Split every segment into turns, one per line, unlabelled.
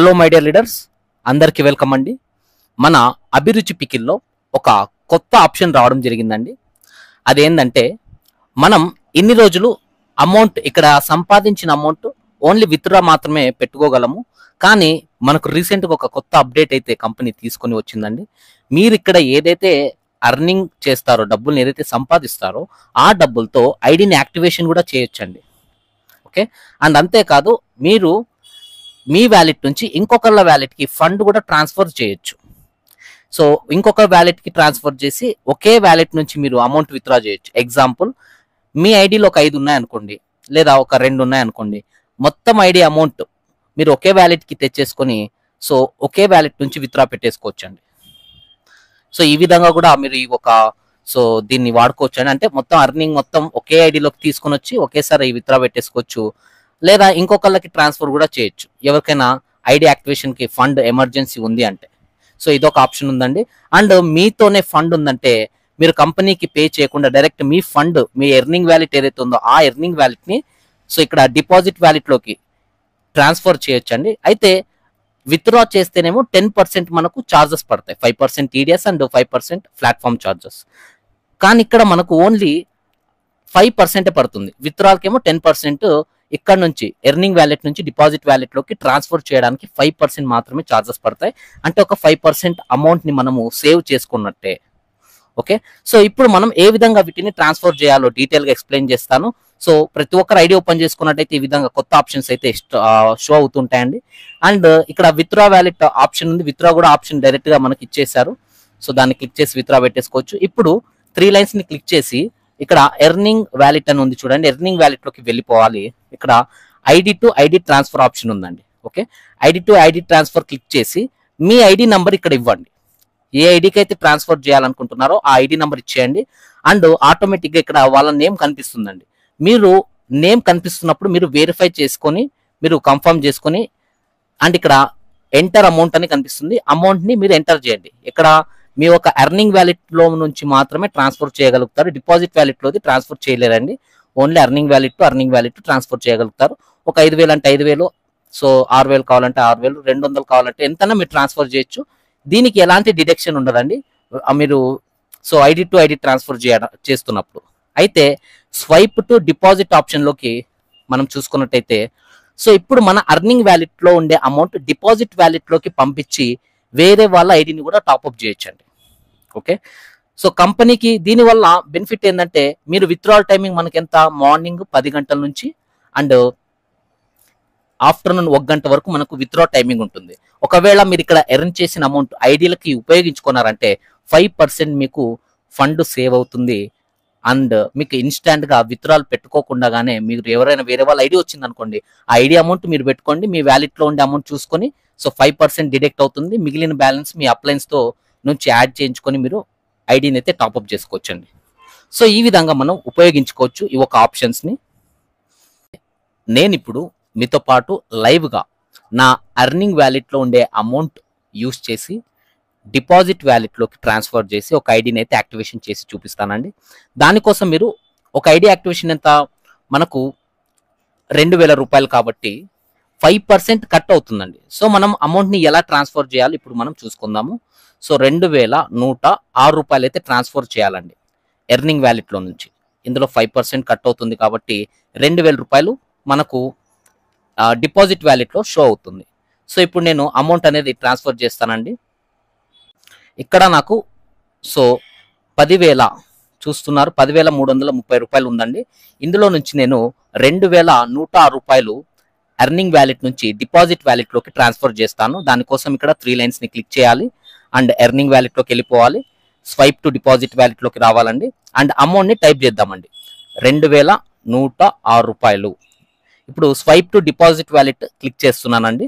Hello my dear leaders, అందరికీ welcome అండి. మన అభిరుచి పికిల్లో ఒక కొత్త ఆప్షన్ రావడం జరిగిందండి. అదేంటంటే మనం ఇన్ని రోజులు అమౌంట్ ఇక్కడ సంపాదించిన అమౌంట్ ఓన్లీ విత్డ్రా మాత్రమే పెట్టుకోగలము. కానీ మనకు రీసెంట్గా ఒక కొత్త అప్డేట్ అయితే కంపెనీ తీసుకొని వచ్చిందండి. మీరు ఇక్కడ ఏదైతే అర్నింగ్ చేస్తారో, డబ్బుల్ని ఏదైతే సంపాదిస్తారో ఆ డబ్బులతో ఐడిని యాక్టివేషన్ కూడా చేయొచ్చండి. ఓకే, అండ్ అంతేకాదు మీరు మీ వ్యాలెట్ నుంచి ఇంకొకళ్ళ వ్యాలెట్కి ఫండ్ కూడా ట్రాన్స్ఫర్ చేయొచ్చు. సో ఇంకొక వ్యాలెట్కి ట్రాన్స్ఫర్ చేసి ఒకే వ్యాలెట్ నుంచి మీరు అమౌంట్ విత్డ్రా చేయొచ్చు. ఎగ్జాంపుల్, మీ ఐడిలో ఒక 5 ఉన్నాయనుకోండి, లేదా ఒక 2 ఉన్నాయనుకోండి, మొత్తం ఐడి అమౌంట్ మీరు ఒకే వ్యాలెట్కి తెచ్చేసుకొని సో ఒకే వ్యాలెట్ నుంచి విత్డ్రా పెట్టేసుకోవచ్చండి. సో ఈ విధంగా కూడా మీరు దీన్ని వాడుకోవచ్చు అండి. అంటే మొత్తం అర్నింగ్ మొత్తం ఒకే ఐడిలోకి తీసుకొని వచ్చి ఒకేసారి విత్డ్రా పెట్టేసుకోవచ్చు, లేదా ఇంకొకళ్ళకి ట్రాన్స్ఫర్ కూడా చేయొచ్చు. ఎవరికైనా ఐడి యాక్టివేషన్కి ఫండ్ ఎమర్జెన్సీ ఉంది అంటే సో ఇదొక ఆప్షన్ ఉందండి. అండ్ మీతోనే ఫండ్ ఉందంటే మీరు కంపెనీకి పే చేయకుండా డైరెక్ట్ మీ ఫండ్, మీ ఎర్నింగ్ వ్యాలెట్ ఏదైతే ఉందో ఆ ఎర్నింగ్ వ్యాలెట్ని సో ఇక్కడ డిపాజిట్ వ్యాలెట్లోకి ట్రాన్స్ఫర్ చేయొచ్చండి. అయితే విత్డ్రా చేస్తేనేమో 10% మనకు ఛార్జెస్ పడతాయి, 5% టీడీఎస్ అండ్ 5% ప్లాట్ఫామ్ ఛార్జెస్. కానీ ఇక్కడ మనకు ఓన్లీ 5% పడుతుంది. విత్డ్రాల్కి ఏమో 10%, ఇక్కడ నుంచి ఎర్నింగ్ వ్యాలెట్ నుంచి డిపాజిట్ వ్యాలెట్లోకి ట్రాన్స్ఫర్ చేయడానికి 5% మాత్రమే ఛార్జెస్ పడతాయి. అంటే ఒక 5% అమౌంట్ని మనము సేవ్ చేసుకున్నట్టే. ఓకే, సో ఇప్పుడు మనం ఏ విధంగా వీటిని ట్రాన్స్ఫర్ చేయాలో డీటెయిల్గా ఎక్స్ప్లెయిన్ చేస్తాను. సో ప్రతి ఒక్కరు ఐడి ఓపెన్ చేసుకున్నట్టయితే ఈ విధంగా కొత్త ఆప్షన్స్ అయితే షో అవుతుంటాయండి. అండ్ ఇక్కడ విత్డ్రా వ్యాలెట్ ఆప్షన్ ఉంది, విత్డ్రా కూడా ఆప్షన్ డైరెక్ట్గా మనకి ఇచ్చేసారు. సో దాన్ని క్లిక్ చేసి విత్డ్రా పెట్టేసుకోవచ్చు. ఇప్పుడు 3 లైన్స్ని క్లిక్ చేసి ఇక్కడ ఎర్నింగ్ వ్యాలెట్ అని ఉంది చూడండి, ఎర్నింగ్ వ్యాలెట్లోకి వెళ్ళిపోవాలి. ఇక్కడ ID to ID transfer option ఉందండి. Okay, ID to ID transfer click చేసి మీ ఐడి నంబర్ ఇక్కడ ఇవ్వండి. ఏ ఐడికి అయితే ట్రాన్స్ఫర్ చేయాలనుకుంటున్నారో ఆ ఐడి నంబర్ ఇచ్చేయండి. అండ్ ఆటోమేటిక్గా ఇక్కడ వాళ్ళ నేమ్ కనిపిస్తుందండి. మీరు నేమ్ కనిపిస్తున్నప్పుడు మీరు వెరిఫై చేసుకొని మీరు కన్ఫర్మ్ చేసుకొని అండ్ ఇక్కడ ఎంటర్ అమౌంట్ అని కనిపిస్తుంది, అమౌంట్ని మీరు ఎంటర్ చేయండి. ఇక్కడ మీ ఒక ఎర్నింగ్ వ్యాలెట్లో నుంచి మాత్రమే ట్రాన్స్ఫర్ చేయగలుగుతారు, డిపాజిట్ వ్యాలెట్లోది ట్రాన్స్ఫర్ చేయలేరండి. ఓన్లీ ఎర్నింగ్ వ్యాలెట్ ట్రాన్స్ఫర్ చేయగలుగుతారు. ఒక 5,000 అంటే 5,000, సో 6,000 కావాలంటే 6,000, 200 కావాలంటే ఎంతైనా మీరు ట్రాన్స్ఫర్ చేయొచ్చు. దీనికి ఎలాంటి డిడక్షన్ ఉండదండి మీరు so ID to ID transfer చేస్తున్నప్పుడు. అయితే స్వైప్ టు డిపాజిట్ ఆప్షన్లోకి మనం చూసుకున్నట్టయితే సో ఇప్పుడు మన అర్నింగ్ వ్యాలెట్లో ఉండే అమౌంట్ డిపాజిట్ వ్యాలెట్లోకి పంపించి వేరే వాళ్ళ ఐడిని కూడా టాప్అప్ చేయొచ్చండి. ఓకే, సో కంపెనీకి దీనివల్ల బెనిఫిట్ ఏంటంటే మీరు విత్డ్రాల్ టైమింగ్ మనకి ఎంత, మార్నింగ్ 10 గంటల నుంచి అండ్ ఆఫ్టర్నూన్ 1 గంట వరకు మనకు విత్డ్రా టైమింగ్ ఉంటుంది. ఒకవేళ మీరు ఇక్కడ ఎర్న్ చేసిన అమౌంట్ ఐడీలకి ఉపయోగించుకున్నారంటే 5% మీకు ఫండ్ సేవ్ అవుతుంది. అండ్ మీకు ఇన్స్టాంట్గా విత్డ్రాల్ పెట్టుకోకుండానే మీరు ఎవరైనా వేరే వాళ్ళ ఐడి వచ్చింది అనుకోండి, ఆ ఐడి అమౌంట్ మీరు పెట్టుకోండి, మీ వ్యాలెట్లో ఉండే అమౌంట్ చూసుకొని సో 5% డిడక్ట్ అవుతుంది. మిగిలిన బ్యాలెన్స్ మీ అప్లయన్స్తో నుంచి యాడ్ చేయించుకొని మీరు ఐడిని అయితే టాప్అప్ చేసుకోవచ్చండి. సో ఈ విధంగా మనం ఉపయోగించుకోవచ్చు ఈ ఒక ఆప్షన్స్ని. నేను ఇప్పుడు మీతో పాటు లైవ్గా నా అర్నింగ్ వ్యాలెట్లో ఉండే అమౌంట్ యూస్ చేసి డిపాజిట్ వ్యాలెట్లోకి ట్రాన్స్ఫర్ చేసి ఒక ఐడిని అయితే యాక్టివేషన్ చేసి చూపిస్తానండి. దానికోసం మీరు ఒక ఐడి యాక్టివేషన్ ఎంత, మనకు 2,000 రూపాయలు కాబట్టి 5% కట్ అవుతుందండి. సో మనం అమౌంట్ని ఎలా ట్రాన్స్ఫర్ చేయాలి ఇప్పుడు మనం చూసుకుందాము. సో 2,106 రూపాయలు అయితే ట్రాన్స్ఫర్ చేయాలండి ఎర్నింగ్ వ్యాలెట్లో నుంచి. ఇందులో 5% కట్ అవుతుంది కాబట్టి 2,000 రూపాయలు మనకు డిపాజిట్ వ్యాలెట్లో షో అవుతుంది. సో ఇప్పుడు నేను అమౌంట్ అనేది ట్రాన్స్ఫర్ చేస్తానండి. ఇక్కడ నాకు సో 10,000 చూస్తున్నారు, 10,330 రూపాయలు ఉందండి. ఇందులో నుంచి నేను 2,106 రూపాయలు ఎర్నింగ్ వ్యాలెట్ నుంచి డిపాజిట్ వ్యాలెట్లోకి ట్రాన్స్ఫర్ చేస్తాను. దానికోసం ఇక్కడ 3 లైన్స్ని క్లిక్ చేయాలి అండ్ ఎర్నింగ్ వ్యాలెట్లోకి వెళ్ళిపోవాలి, స్వైప్ టు డిపాజిట్ వ్యాలెట్లోకి రావాలండి. అండ్ అమౌంట్ని టైప్ చేద్దామండి, 2,106 రూపాయలు. ఇప్పుడు swipe to deposit wallet click చేస్తున్నానండి.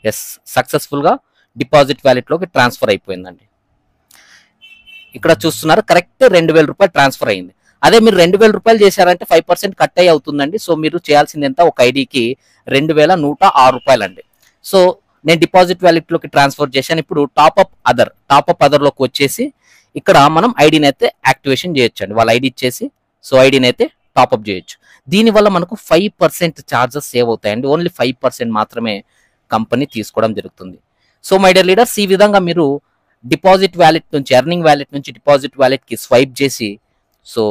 ఎస్, సక్సెస్ఫుల్గా డిపాజిట్ వ్యాలెట్లోకి ట్రాన్స్ఫర్ అయిపోయిందండి. ఇక్కడ చూస్తున్నారు కరెక్ట్ 2,000 రూపాయలు ట్రాన్స్ఫర్ అయింది. అదే మీరు 2,000 రూపాయలు చేశారంటే 5% కట్ అయ్యి అవుతుందండి. సో మీరు చేయాల్సింది ఎంత, ఒక ఐడికి 2,106 రూపాయలు అండి. సో నేను డిపాజిట్ వ్యాలెట్లోకి ట్రాన్స్ఫర్ చేశాను. ఇప్పుడు టాప్అప్ అదర్లోకి వచ్చేసి ఇక్కడ మనం ఐడిని అయితే యాక్టివేషన్ చేయొచ్చు అండి. వాళ్ళ ఐడి ఇచ్చేసి సో ఐడిని అయితే టాప్అప్ చేయొచ్చు. దీనివల్ల మనకు 5% ఛార్జెస్ సేవ్ అవుతాయండి. ఓన్లీ 5% మాత్రమే కంపెనీ తీసుకోవడం జరుగుతుంది. సో మై డియర్ లీడర్స్, ఈ విధంగా మీరు డిపాజిట్ వ్యాలెట్ నుంచి ఎర్నింగ్ వ్యాలెట్ నుంచి డిపాజిట్ వ్యాలెట్కి స్వైప్ చేసి సో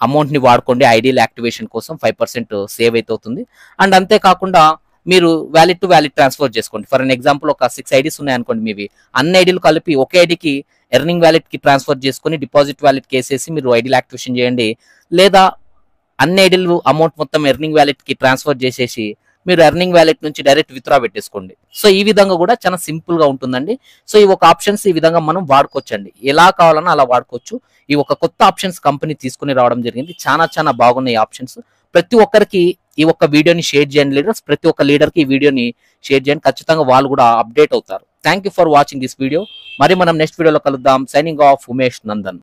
అమౌంట్ని వాడుకోండి. ఐడియల్ యాక్టివేషన్ కోసం 5% సేవ్ అవుతుంది. అండ్ అంతేకాకుండా మీరు వ్యాలెట్ టు వ్యాలెట్ ట్రాన్స్ఫర్ చేసుకోండి. ఫర్ అన్ ఎగ్జాంపుల్ ఒక 6 ఐడీస్ ఉన్నాయనుకోండి మీవి, అన్ని ఐడీలు కలిపి ఒకే ఐడికి ఎర్నింగ్ వ్యాలెట్కి ట్రాన్స్ఫర్ చేసుకొని డిపాజిట్ వ్యాలెట్కి వేసేసి మీరు ఐడియల్ యాక్టివేషన్ చేయండి. లేదా అన్ని ఐడీలు అమౌంట్ మొత్తం ఎర్నింగ్ వ్యాలెట్కి ట్రాన్స్ఫర్ చేసేసి మీరు ఎర్నింగ్ వ్యాలెట్ నుంచి డైరెక్ట్ విత్డ్రా పెట్టేసుకోండి. సో ఈ విధంగా కూడా చాలా సింపుల్ గా ఉంటుందండి. సో ఈ ఒక ఆప్షన్స్ ఈ విధంగా మనం వాడుకోవచ్చండి. ఎలా కావాలన్నా అలా వాడుకోవచ్చు. ఈ ఒక కొత్త ఆప్షన్స్ కంపెనీ తీసుకుని రావడం జరిగింది. చాలా బాగున్నాయి ఆప్షన్స్. ప్రతి ఒక్కరికి ఈ ఒక్క వీడియోని షేర్ చేయండి లీడర్స్. ప్రతి ఒక్క లీడర్కి ఈ వీడియోని షేర్ చేయండి. ఖచ్చితంగా వాళ్ళు కూడా అప్డేట్ అవుతారు. Thank you for watching this video. మరి మనం నెక్స్ట్ వీడియోలో కలుద్దాం. Signing off Umesh Nandan.